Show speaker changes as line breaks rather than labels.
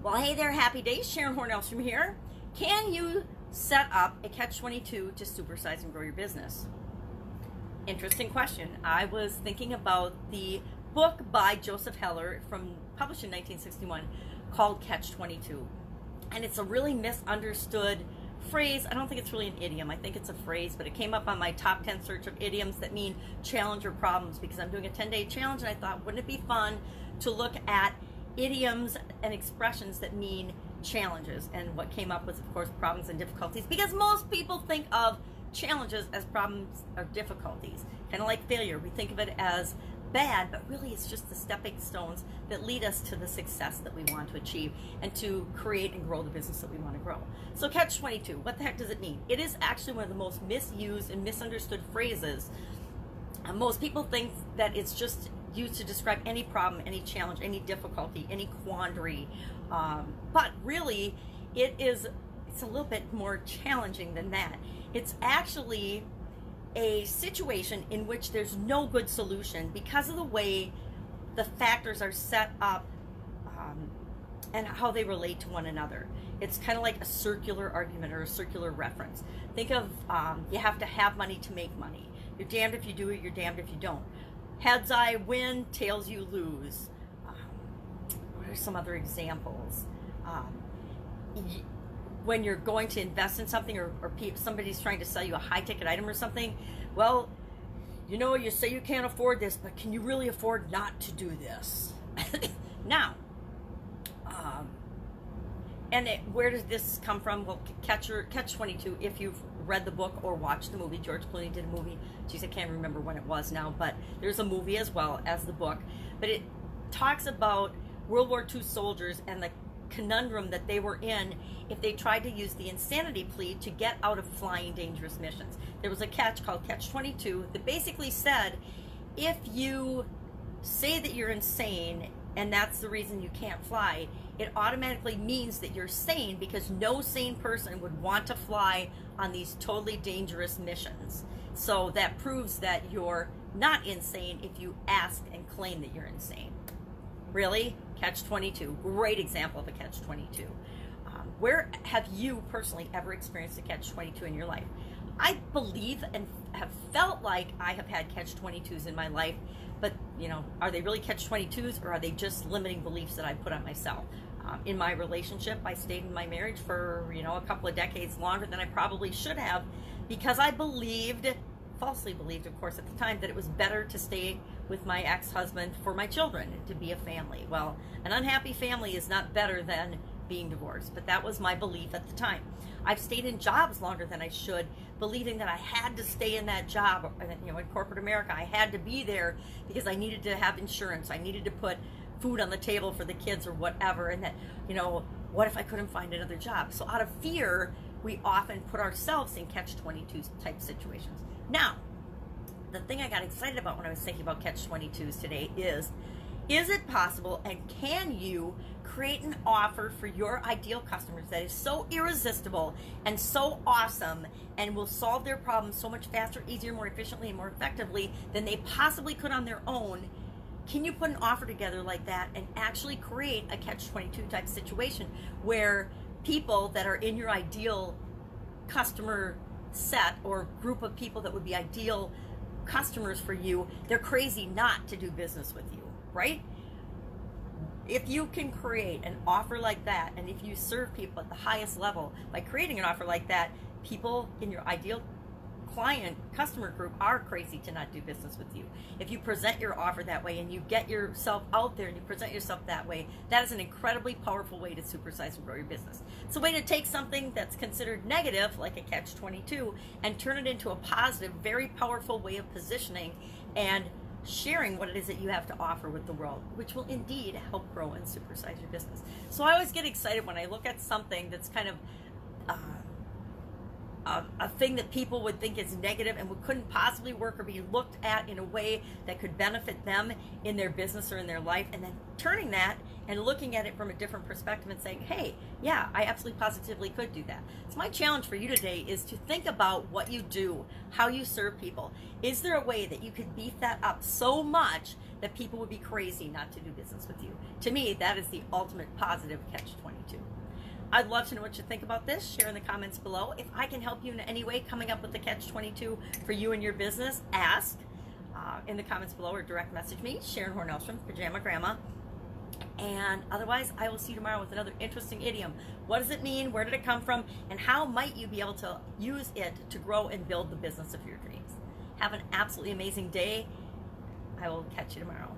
Well, hey there, happy days. Sharon Horne-Ellstrom here. Can you set up a Catch-22 to supersize and grow your business? Interesting question. I was thinking about the book by Joseph Heller published in 1961 called Catch-22. And it's a really misunderstood phrase. I don't think it's really an idiom. I think it's a phrase, but it came up on my top 10 search of idioms that mean challenge or problems, because I'm doing a 10-day challenge, and I thought, wouldn't it be fun to look at idioms and expressions that mean challenges? And what came up was, of course, problems and difficulties, because most people think of challenges as problems or difficulties, kind of like failure. We think of it as bad, but really it's just the stepping stones that lead us to the success that we want to achieve and to create and grow the business that we want to grow. So Catch-22, what the heck does it mean? It is actually one of the most misused and misunderstood phrases. Most people think that it's just used to describe any problem, any challenge, any difficulty, any quandary, but really it's a little bit more challenging than that. It's actually a situation in which there's no good solution because of the way the factors are set up and how they relate to one another. It's kind of like a circular argument or a circular reference. Think of you have to have money to make money. You're damned if you do it, you're damned if you don't. Heads I win, tails you lose. What are some other examples? When you're going to invest in something, or somebody's trying to sell you a high-ticket item or something, well, you know, you say you can't afford this, but can you really afford not to do this? Now, where does this come from? Well, Catch-22, if you've read the book or watched the movie, George Clooney did a movie. Geez, I can't remember when it was now, but there's a movie as well as the book. But it talks about World War II soldiers and the conundrum that they were in if they tried to use the insanity plea to get out of flying dangerous missions. There was a catch called Catch-22 that basically said, if you say that you're insane and that's the reason you can't fly, it automatically means that you're sane, because no sane person would want to fly on these totally dangerous missions. So that proves that you're not insane if you ask and claim that you're insane. Really? Catch-22, great example of a Catch-22. Where have you personally ever experienced a Catch-22 in your life? I believe and have felt like I have had Catch-22s in my life, but you know, are they really Catch-22s, or are they just limiting beliefs that I put on myself? In my relationship, I stayed in my marriage for, you know, a couple of decades longer than I probably should have, because I falsely believed, of course, at the time, that it was better to stay with my ex-husband for my children, to be a family. Well, an unhappy family is not better than being divorced, but that was my belief at the time. I've stayed in jobs longer than I should, believing that I had to stay in that job. You know, in corporate America, I had to be there because I needed to have insurance. I needed to put food on the table for the kids or whatever, and that, you know, what if I couldn't find another job? So out of fear, we often put ourselves in Catch-22 type situations. Now, the thing I got excited about when I was thinking about Catch-22s today is it possible, and can you create an offer for your ideal customers that is so irresistible and so awesome and will solve their problems so much faster, easier, more efficiently, and more effectively than they possibly could on their own? Can you put an offer together like that and actually create a Catch-22 type situation where people that are in your ideal customer set or group of people that would be ideal customers for you, they're crazy not to do business with you, right? If you can create an offer like that, and if you serve people at the highest level by creating an offer like that, people in your ideal customer group are crazy to not do business with you. If you present your offer that way and you get yourself out there and you present yourself that way, that is an incredibly powerful way to supersize and grow your business. It's a way to take something that's considered negative, like a Catch-22, and turn it into a positive, very powerful way of positioning and sharing what it is that you have to offer with the world, which will indeed help grow and supersize your business. So I always get excited when I look at something that's kind of a thing that people would think is negative and couldn't possibly work or be looked at in a way that could benefit them in their business or in their life, and then turning that and looking at it from a different perspective and saying, hey, yeah, I absolutely positively could do that. So my challenge for you today is to think about what you do, how you serve people. Is there a way that you could beef that up so much that people would be crazy not to do business with you. To me, that is the ultimate positive catch-22. I'd love to know what you think about this. Share in the comments below. If I can help you in any way coming up with the catch-22 for you and your business, ask in the comments below or direct message me, Sharon Horne-Ellstrom, Pajama Grandma. And otherwise, I will see you tomorrow with another interesting idiom. What does it mean? Where did it come from? And how might you be able to use it to grow and build the business of your dreams? Have an absolutely amazing day. I will catch you tomorrow.